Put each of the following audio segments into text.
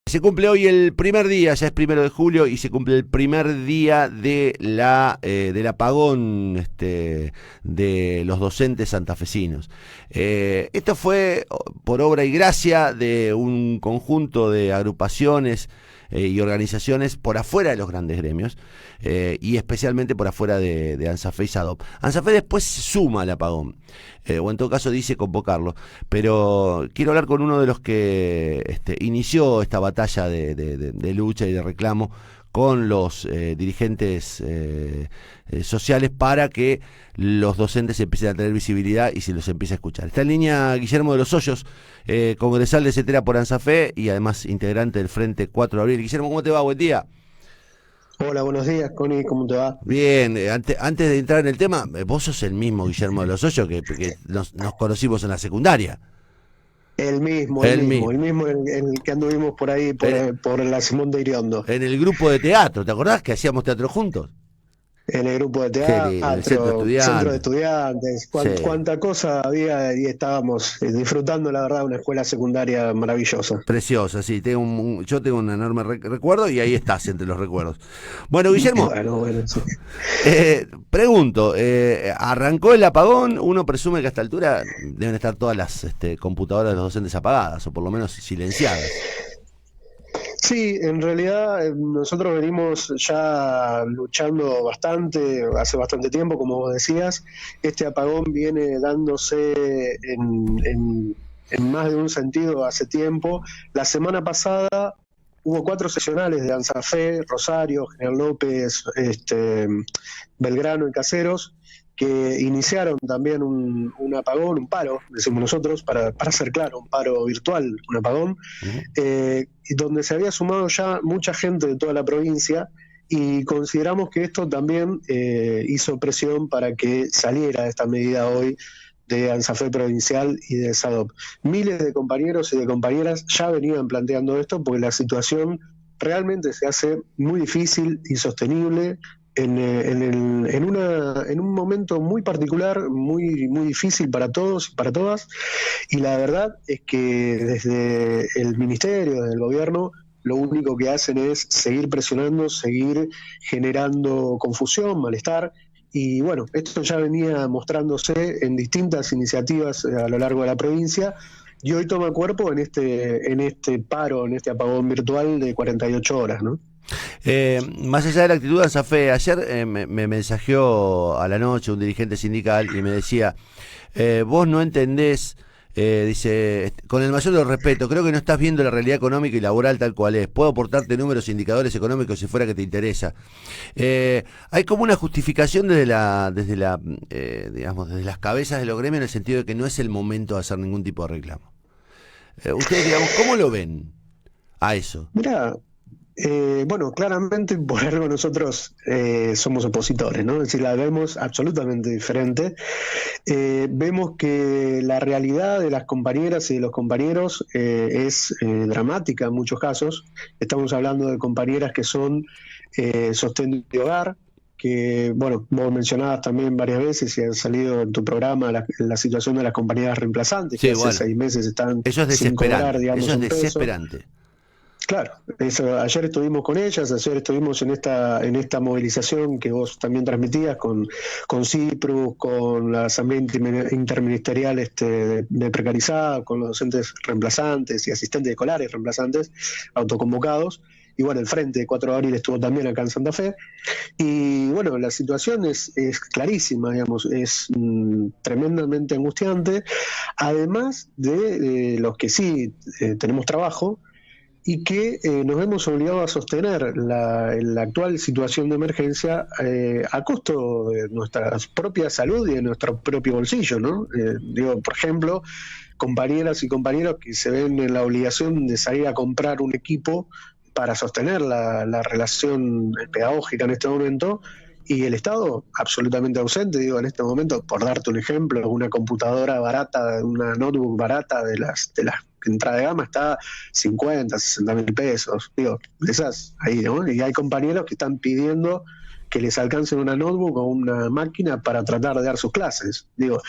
Se cumple hoy el primer día, ya es 1 de julio, y se cumple el primer día de del apagón de los docentes santafesinos. Esto fue por obra y gracia de un conjunto de agrupaciones y organizaciones por afuera de los grandes gremios, y especialmente por afuera de ANSAFE y SADOP. ANSAFE después se suma al apagón, o en todo caso dice convocarlo, pero quiero hablar con uno de los que inició esta batalla de lucha y de reclamo con los dirigentes sociales para que los docentes empiecen a tener visibilidad y se los empiece a escuchar. Está en línea Guillermo de los Hoyos, congresal de CETERA por ANSAFE y además integrante del Frente 4 de Abril. Guillermo, ¿cómo te va? Buen día. Hola, buenos días, Connie, ¿cómo te va? Bien, antes de entrar en el tema, vos sos el mismo Guillermo de los Hoyos que nos conocimos en la secundaria. El mismo, el El mismo, mismo. el mismo el que anduvimos por ahí, por la Simón de Iriondo, En el grupo de teatro, ¿te acordás que hacíamos teatro juntos? en el grupo de Qué lindo, el centro teatro, centro de estudiante. estudiantes, Sí. cuánta cosa había y estábamos disfrutando, la verdad, una escuela secundaria maravillosa. Preciosa, sí. Yo tengo un enorme recuerdo y ahí estás entre los recuerdos. Bueno, Guillermo, Bueno, sí. pregunto, ¿arrancó el apagón? Uno presume que a esta altura deben estar todas las computadoras de los docentes apagadas o por lo menos silenciadas. Sí, en realidad nosotros venimos ya luchando bastante, hace bastante tiempo, como vos decías. Este apagón viene dándose en más de un sentido hace tiempo. La semana pasada hubo 4 sesionales de ANSAFE, Rosario, General López, Belgrano y Caseros, que iniciaron también un apagón, un paro, decimos nosotros, para ser claro, un paro virtual, un apagón, Uh-huh. y donde se había sumado ya mucha gente de toda la provincia, y consideramos que esto también hizo presión para que saliera esta medida hoy de ANSAFE provincial y de SADOP. Miles de compañeros y de compañeras ya venían planteando esto porque la situación realmente se hace muy difícil, insostenible, en un momento muy particular, muy difícil para todos y para todas, y la verdad es que desde el ministerio, desde el gobierno, lo único que hacen es seguir presionando, seguir generando confusión, malestar, y bueno, esto ya venía mostrándose en distintas iniciativas a lo largo de la provincia, y hoy toma cuerpo en este paro, en este apagón virtual de 48 horas, ¿no? Más allá de la actitud de ANSAFE, ayer me mensajeó a la noche un dirigente sindical y me decía, vos no entendés, dice, con el mayor de los respetos, creo que no estás viendo la realidad económica y laboral tal cual es. Puedo aportarte números e indicadores económicos si fuera que te interesa. Hay como una justificación digamos, desde las cabezas de los gremios en el sentido de que no es el momento de hacer ningún tipo de reclamo. Ustedes, digamos, ¿cómo lo ven a eso? Mirá, bueno, claramente por algo nosotros somos opositores, ¿no? Es decir, la vemos absolutamente diferente. Vemos que la realidad de las compañeras y de los compañeros es dramática en muchos casos. Estamos hablando de compañeras que son sostén de hogar, que, bueno, vos mencionabas también varias veces y han salido en tu programa la situación de las compañeras reemplazantes, que Sí, hace bueno, 6 meses están eso es sin cobrar, desesperante, digamos, eso es un peso. desesperante. Claro, eso, ayer estuvimos con ellas, ayer estuvimos en esta movilización que vos también transmitías con CIPRU, con la Asamblea Interministerial de Precarizada, con los docentes reemplazantes y asistentes escolares reemplazantes autoconvocados. Y bueno, el Frente 4 de Abril estuvo también acá en Santa Fe. Y bueno, la situación es clarísima, digamos, es tremendamente angustiante. Además de los que sí tenemos trabajo, y que nos vemos obligados a sostener la actual situación de emergencia a costo de nuestra propia salud y de nuestro propio bolsillo, ¿no? Digo, por ejemplo, compañeras y compañeros que se ven en la obligación de salir a comprar un equipo para sostener la relación pedagógica en este momento, y el Estado absolutamente ausente, digo, en este momento, por darte un ejemplo, una computadora barata, una notebook barata de las entrada de gama está 50, 60 mil pesos, digo, esas ahí, ¿no? Y hay compañeros que están pidiendo que les alcancen una notebook o una máquina para tratar de dar sus clases. Digo,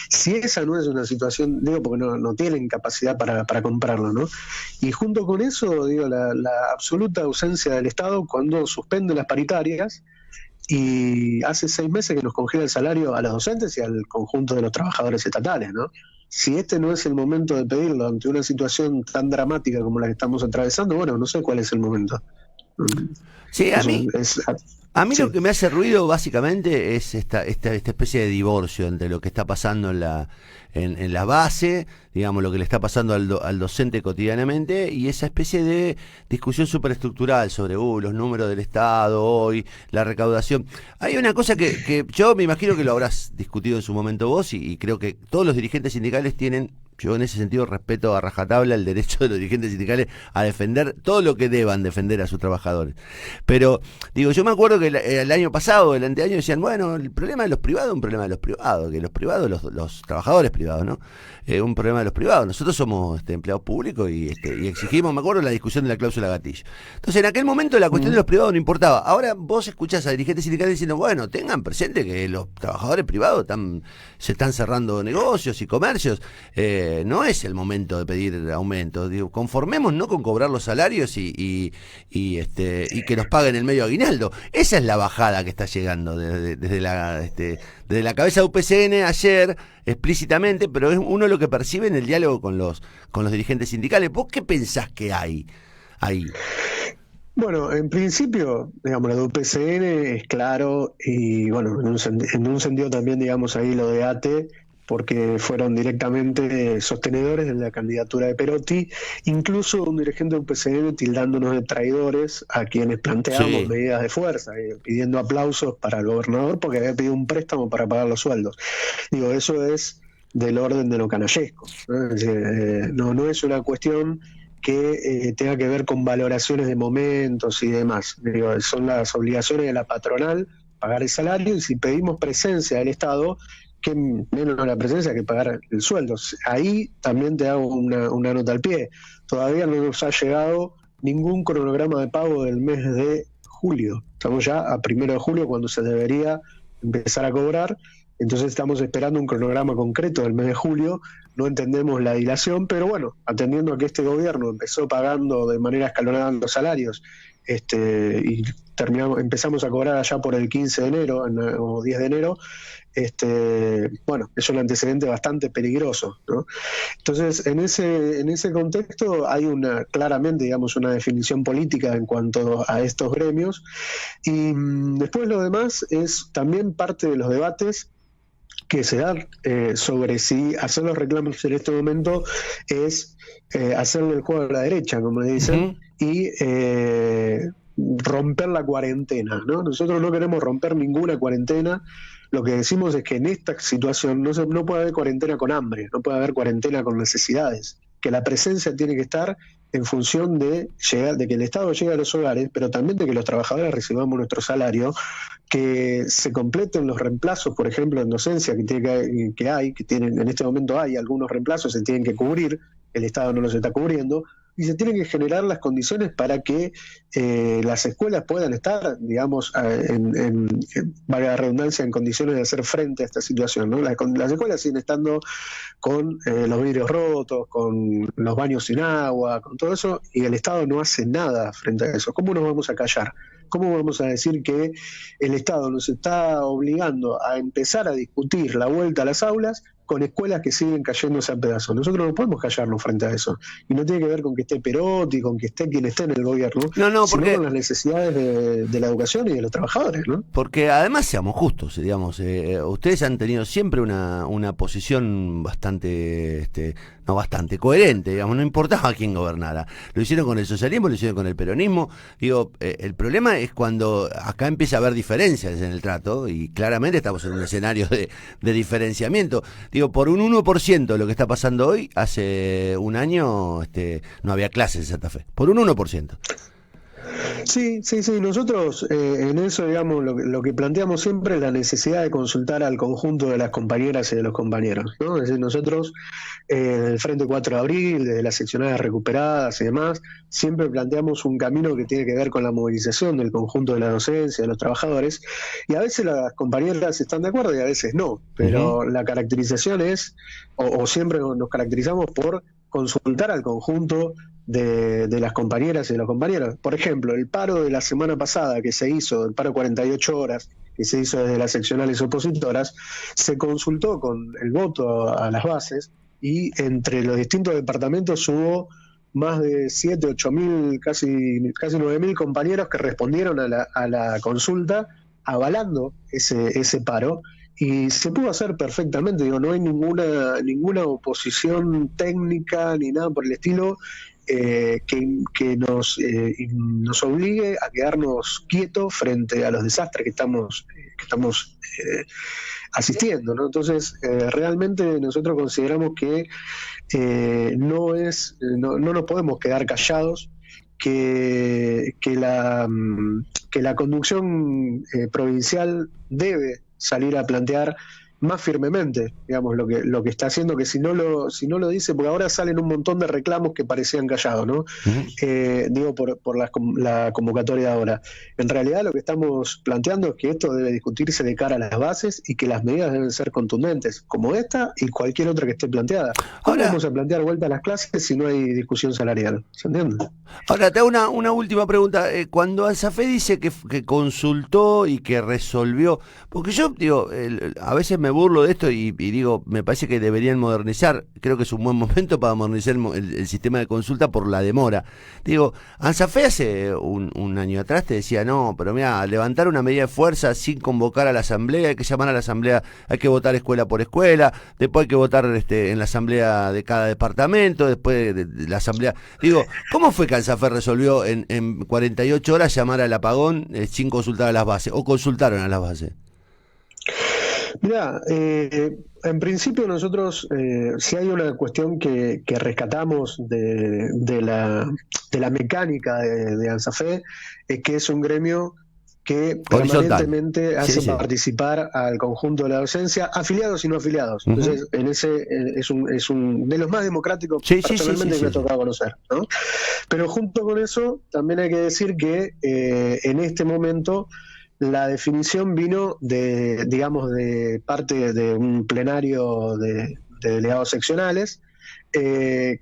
si esa no es una situación, digo, porque no tienen capacidad para comprarlo, ¿no? Y junto con eso, digo, la absoluta ausencia del Estado cuando suspende las paritarias y hace 6 meses que nos congela el salario a los docentes y al conjunto de los trabajadores estatales, ¿no? Si este no es el momento de pedirlo ante una situación tan dramática como la que estamos atravesando, bueno, no sé cuál es el momento. Sí, a mí sí. Lo que me hace ruido básicamente es esta especie de divorcio entre lo que está pasando en la base, digamos, lo que le está pasando al docente cotidianamente, y esa especie de discusión superestructural sobre los números del Estado hoy, la recaudación. Hay una cosa que yo me imagino que lo habrás discutido en su momento vos, y creo que todos los dirigentes sindicales tienen. Yo en ese sentido respeto a rajatabla el derecho de los dirigentes sindicales a defender todo lo que deban defender a sus trabajadores. Pero, digo, yo me acuerdo que el año pasado, el anteaño, decían, bueno, el problema de los privados es un problema de los privados, que los privados, los trabajadores privados, ¿no? Un problema de los privados. Nosotros somos empleados públicos y exigimos, me acuerdo, la discusión de la cláusula gatillo. Entonces, en aquel momento la cuestión de los privados no importaba. Ahora vos escuchás a dirigentes sindicales diciendo, bueno, tengan presente que los trabajadores privados se están cerrando negocios y comercios. No es el momento de pedir aumentos. Digo, conformemos no con cobrar los salarios y que nos paguen el medio aguinaldo. Esa es la bajada que está llegando desde la cabeza de UPCN ayer, explícitamente, pero es uno lo que percibe en el diálogo con los dirigentes sindicales. ¿Vos qué pensás que hay ahí? Bueno, en principio, digamos, lo de UPCN es claro y, bueno, en un sentido también, digamos, ahí lo de ATE, porque fueron directamente sostenedores de la candidatura de Perotti, incluso un dirigente de UPCN tildándonos de traidores a quienes planteamos medidas de fuerza, pidiendo aplausos para el gobernador porque había pedido un préstamo para pagar los sueldos. Digo, eso es del orden de lo canallesco, ¿no? Es decir, no es una cuestión que tenga que ver con valoraciones de momentos y demás. Digo, son las obligaciones de la patronal pagar el salario, y si pedimos presencia del Estado, que menos la presencia que pagar el sueldo. Ahí también te hago una nota al pie. Todavía no nos ha llegado ningún cronograma de pago del mes de julio. Estamos ya a 1 de julio, cuando se debería empezar a cobrar. Entonces estamos esperando un cronograma concreto del mes de julio. No entendemos la dilación, pero bueno, atendiendo a que este gobierno empezó pagando de manera escalonada los salarios, y empezamos a cobrar allá por el 15 de enero o 10 de enero, bueno, es un antecedente bastante peligroso, ¿no? Entonces, en ese contexto hay claramente, digamos, una definición política en cuanto a estos gremios, y después lo demás es también parte de los debates que se dan sobre si hacer los reclamos en este momento es hacerle el juego a la derecha, como le dicen, y romper la cuarentena, ¿no? Nosotros no queremos romper ninguna cuarentena. Lo que decimos es que en esta situación no puede haber cuarentena con hambre, no puede haber cuarentena con necesidades, que la presencia tiene que estar en función de que el Estado llegue a los hogares, pero también de que los trabajadores recibamos nuestro salario, que se completen los reemplazos, por ejemplo, en docencia en este momento hay algunos reemplazos, se tienen que cubrir, el Estado no los está cubriendo, y se tienen que generar las condiciones para que las escuelas puedan estar, digamos, valga la redundancia, en condiciones de hacer frente a esta situación, ¿no? Las escuelas siguen estando con los vidrios rotos, con los baños sin agua, con todo eso, y el Estado no hace nada frente a eso. ¿Cómo nos vamos a callar? ¿Cómo vamos a decir que el Estado nos está obligando a empezar a discutir la vuelta a las aulas con escuelas que siguen cayéndose a pedazos? Nosotros no podemos callarnos frente a eso. Y no tiene que ver con que esté Perotti, con que esté quien esté en el gobierno, sino con las necesidades de la educación y de los trabajadores, ¿no? Porque además, seamos justos, digamos, ustedes han tenido siempre una posición bastante, coherente, digamos, no importaba quién gobernara. Lo hicieron con el socialismo, lo hicieron con el peronismo. Digo, el problema es cuando acá empieza a haber diferencias en el trato, y claramente estamos en un escenario de diferenciamiento. Digo, por un 1% lo que está pasando hoy, hace un año no había clases en Santa Fe. Por un 1%. Sí, sí, sí. Nosotros en eso, digamos, lo que planteamos siempre es la necesidad de consultar al conjunto de las compañeras y de los compañeros, ¿no? Es decir, nosotros del Frente 4 de Abril, desde las seccionales recuperadas y demás, siempre planteamos un camino que tiene que ver con la movilización del conjunto de la docencia, de los trabajadores, y a veces las compañeras están de acuerdo y a veces no, pero la caracterización es, o siempre nos caracterizamos por consultar al conjunto de las compañeras y de los compañeros. Por ejemplo, el paro de la semana pasada que se hizo, el paro 48 horas, que se hizo desde las seccionales opositoras, se consultó con el voto a las bases y entre los distintos departamentos hubo más de 7, 8 mil, casi 9 mil compañeros que respondieron a la consulta avalando ese paro. Y se pudo hacer perfectamente, digo, no hay ninguna oposición técnica ni nada por el estilo que nos obligue a quedarnos quietos frente a los desastres que estamos asistiendo, ¿no? Entonces, realmente nosotros consideramos que no nos podemos quedar callados, que la conducción provincial debe salir a plantear más firmemente, digamos, lo que está haciendo, que si no lo dice, porque ahora salen un montón de reclamos que parecían callados, ¿no? Digo, por la convocatoria de ahora. En realidad lo que estamos planteando es que esto debe discutirse de cara a las bases y que las medidas deben ser contundentes, como esta y cualquier otra que esté planteada. ¿Cómo vamos a plantear vuelta a las clases si no hay discusión salarial? ¿Se entiende? Ahora, te hago una última pregunta. Cuando ANSAFE dice que consultó y que resolvió, porque yo digo, a veces me burlo de esto y digo, me parece que deberían modernizar, creo que es un buen momento para modernizar el sistema de consulta por la demora. Digo, ANSAFE hace un año atrás te decía, no, pero mira, levantar una medida de fuerza sin convocar a la asamblea, hay que llamar a la asamblea, hay que votar escuela por escuela, después hay que votar en la asamblea de cada departamento, después de la asamblea. Digo, ¿cómo fue que ANSAFE resolvió en 48 horas llamar al apagón sin consultar a las bases? ¿O consultaron a las bases? Mirá, en principio nosotros, si hay una cuestión que rescatamos de la mecánica de ANSAFE, es que es un gremio que permanentemente hace participar al conjunto de la docencia, afiliados y no afiliados. Entonces, en ese es un de los más democráticos personalmente que me ha tocado conocer, ¿no? Pero junto con eso, también hay que decir que en este momento la definición vino de parte de un plenario de delegados seccionales, que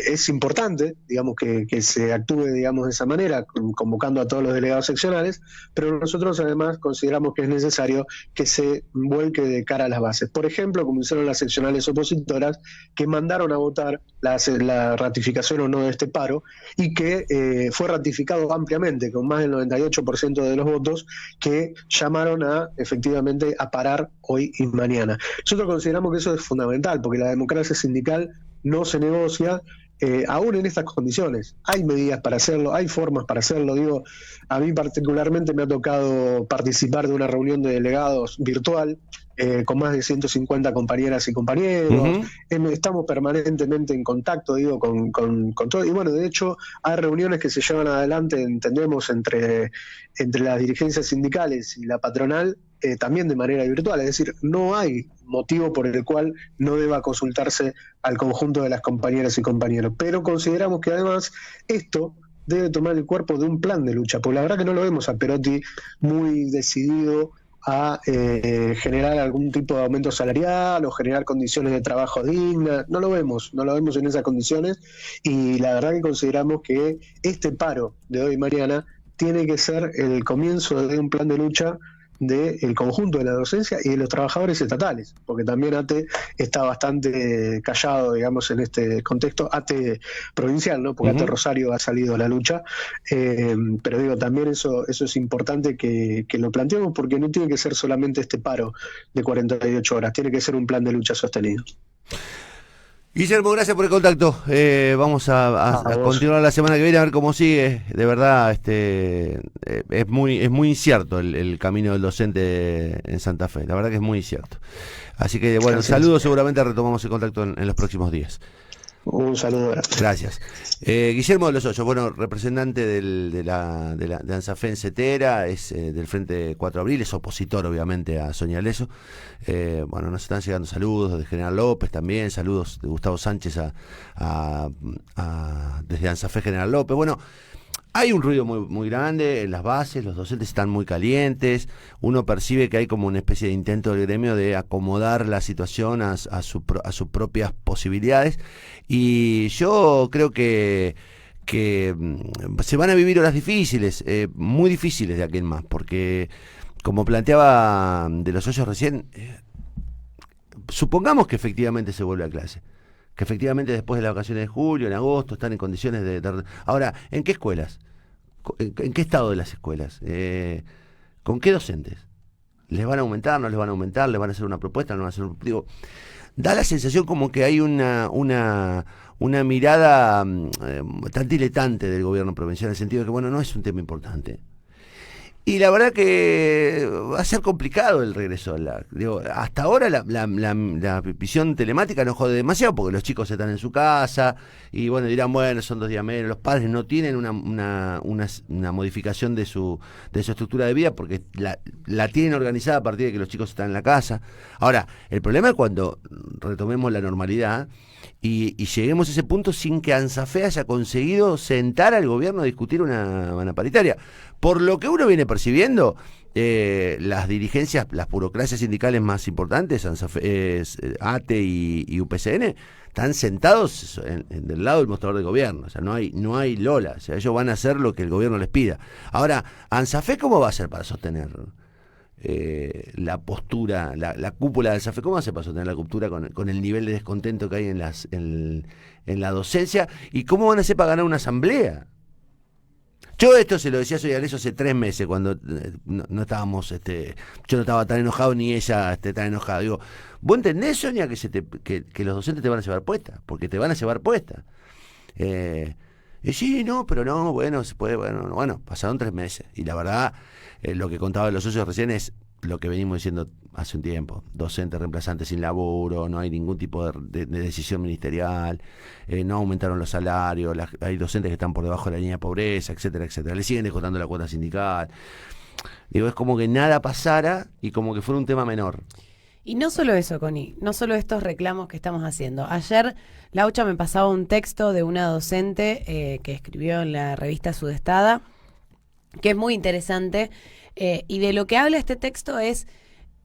es importante, digamos, que se actúe, digamos, de esa manera, convocando a todos los delegados seccionales, pero nosotros además consideramos que es necesario que se vuelque de cara a las bases. Por ejemplo, como hicieron las seccionales opositoras, que mandaron a votar la ratificación o no de este paro, y que fue ratificado ampliamente, con más del 98% de los votos, que llamaron efectivamente a parar hoy y mañana. Nosotros consideramos que eso es fundamental, porque la democracia sindical no se negocia, aún en estas condiciones. Hay medidas para hacerlo, hay formas para hacerlo. Digo, a mí particularmente me ha tocado participar de una reunión de delegados virtual, con más de 150 compañeras y compañeros. Estamos permanentemente en contacto, digo, con todo. Y bueno, de hecho, hay reuniones que se llevan adelante, entendemos, entre las dirigencias sindicales y la patronal, también de manera virtual. Es decir, no hay motivo por el cual no deba consultarse al conjunto de las compañeras y compañeros. Pero consideramos que además esto debe tomar el cuerpo de un plan de lucha, porque la verdad que no lo vemos a Perotti muy decidido a generar algún tipo de aumento salarial o generar condiciones de trabajo dignas. No lo vemos en esas condiciones, y la verdad que consideramos que este paro de hoy y mañana tiene que ser el comienzo de un plan de lucha del conjunto de la docencia y de los trabajadores estatales, porque también ATE está bastante callado, digamos, en este contexto, ATE provincial, ¿no? Porque ATE Rosario ha salido a la lucha, pero digo, también eso es importante que lo planteemos, porque no tiene que ser solamente este paro de 48 horas, tiene que ser un plan de lucha sostenido. Guillermo, gracias por el contacto. Vamos a continuar la semana que viene a ver cómo sigue. De verdad, es muy incierto el camino del docente en Santa Fe. La verdad que es muy incierto. Así que, bueno, saludos. Seguramente retomamos el contacto en los próximos días. Un saludo. Gracias. Guillermo de los Hoyos, bueno, representante de ANSAFE en Cetera, es del Frente 4 de Abril, es opositor obviamente a Sonia Leso. Bueno, nos están llegando saludos de General López también, saludos de Gustavo Sánchez desde ANSAFE General López. Bueno, hay un ruido muy grande en las bases, los docentes están muy calientes, uno percibe que hay como una especie de intento del gremio de acomodar la situación a sus propias posibilidades, y yo creo que se van a vivir horas difíciles, muy difíciles de aquí en más, porque como planteaba de los Hoyos recién, supongamos que efectivamente se vuelve a clase, que efectivamente después de las vacaciones de julio, en agosto, están en condiciones de... Ahora, ¿en qué escuelas? ¿En qué estado de las escuelas? ¿Con qué docentes? ¿Les van a aumentar? ¿No les van a aumentar? ¿Les van a hacer una propuesta? ¿No van a hacer digo, da la sensación como que hay una mirada tan diletante del gobierno provincial, en el sentido de que, bueno, no es un tema importante. Y la verdad que va a ser complicado el regreso. Hasta ahora la visión telemática no jode demasiado porque los chicos están en su casa y bueno, dirán, bueno, son 2 días menos. Los padres no tienen una modificación de su estructura de vida porque la tienen organizada a partir de que los chicos están en la casa. Ahora, el problema es cuando retomemos la normalidad y lleguemos a ese punto sin que ANSAFE haya conseguido sentar al gobierno a discutir una paritaria. Por lo que uno viene percibiendo, las dirigencias, las burocracias sindicales más importantes, ATE y UPCN, están sentados del lado del mostrador del gobierno. O sea, no hay Lola. O sea, ellos van a hacer lo que el gobierno les pida. Ahora, ¿ANSAFE cómo va a hacer para sostener la postura, la cúpula de ANSAFE? ¿Cómo va a hacer para sostener la cúpula con el nivel de descontento que hay en la docencia? ¿Y cómo van a hacer para ganar una asamblea? Yo esto se lo decía a Sonia Leso hace 3 meses, cuando no estábamos, yo no estaba tan enojado ni ella tan enojada. Digo, ¿vos entendés, Sonia, que los docentes te van a llevar puesta? Porque te van a llevar puesta. Y sí, no, pero no, bueno, se puede, bueno, pasaron 3 meses. Y la verdad, lo que contaba de los socios recién es lo que venimos diciendo hace un tiempo: docentes reemplazantes sin laburo, no hay ningún tipo de decisión ministerial, no aumentaron los salarios, hay docentes que están por debajo de la línea de pobreza, etcétera, etcétera, le siguen descontando la cuota sindical. Digo, es como que nada pasara y como que fuera un tema menor. Y no solo eso, Connie, no solo estos reclamos que estamos haciendo. Ayer Laucha me pasaba un texto de una docente que escribió en la revista Sudestada, que es muy interesante, y de lo que habla este texto es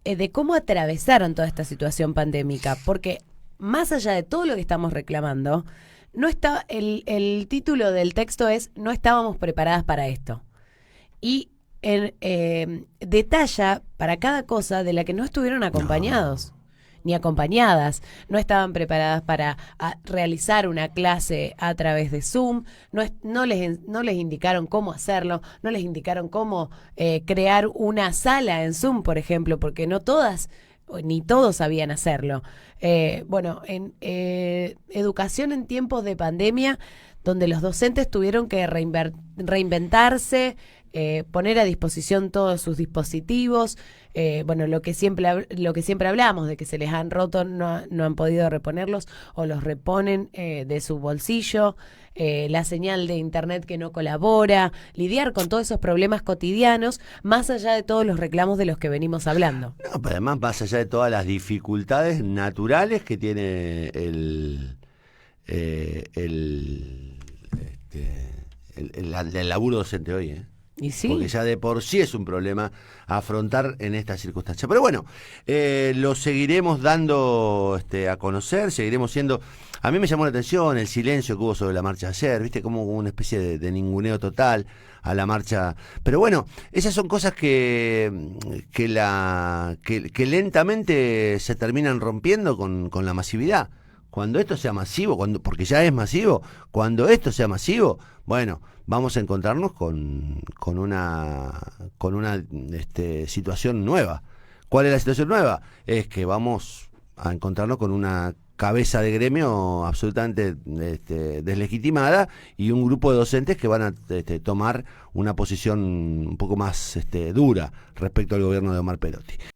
de cómo atravesaron toda esta situación pandémica, porque más allá de todo lo que estamos reclamando, no está el título del texto es "No estábamos preparadas para esto", y detalla para cada cosa de la que no estuvieron acompañados ni acompañadas, no estaban preparadas para realizar una clase a través de Zoom, no les indicaron cómo hacerlo, no les indicaron cómo crear una sala en Zoom, por ejemplo, porque no todas ni todos sabían hacerlo. Bueno, en educación en tiempos de pandemia, donde los docentes tuvieron que reinventarse, poner a disposición todos sus dispositivos, bueno, lo que siempre hablamos de que se les han roto, no han podido reponerlos o los reponen de su bolsillo, la señal de internet que no colabora, lidiar con todos esos problemas cotidianos, más allá de todos los reclamos de los que venimos hablando. No, pero además, más allá de todas las dificultades naturales que tiene el laburo docente hoy, ¿Y sí? Porque ya de por sí es un problema afrontar en esta circunstancia. Pero bueno, lo seguiremos dando a conocer, seguiremos siendo... A mí me llamó la atención el silencio que hubo sobre la marcha ayer, ¿viste? Como una especie de ninguneo total a la marcha. Pero bueno, esas son cosas que lentamente se terminan rompiendo con la masividad. Cuando esto sea masivo, porque ya es masivo, cuando esto sea masivo, bueno, vamos a encontrarnos con una situación nueva. ¿Cuál es la situación nueva? Es que vamos a encontrarnos con una cabeza de gremio absolutamente deslegitimada y un grupo de docentes que van a tomar una posición un poco más dura respecto al gobierno de Omar Perotti.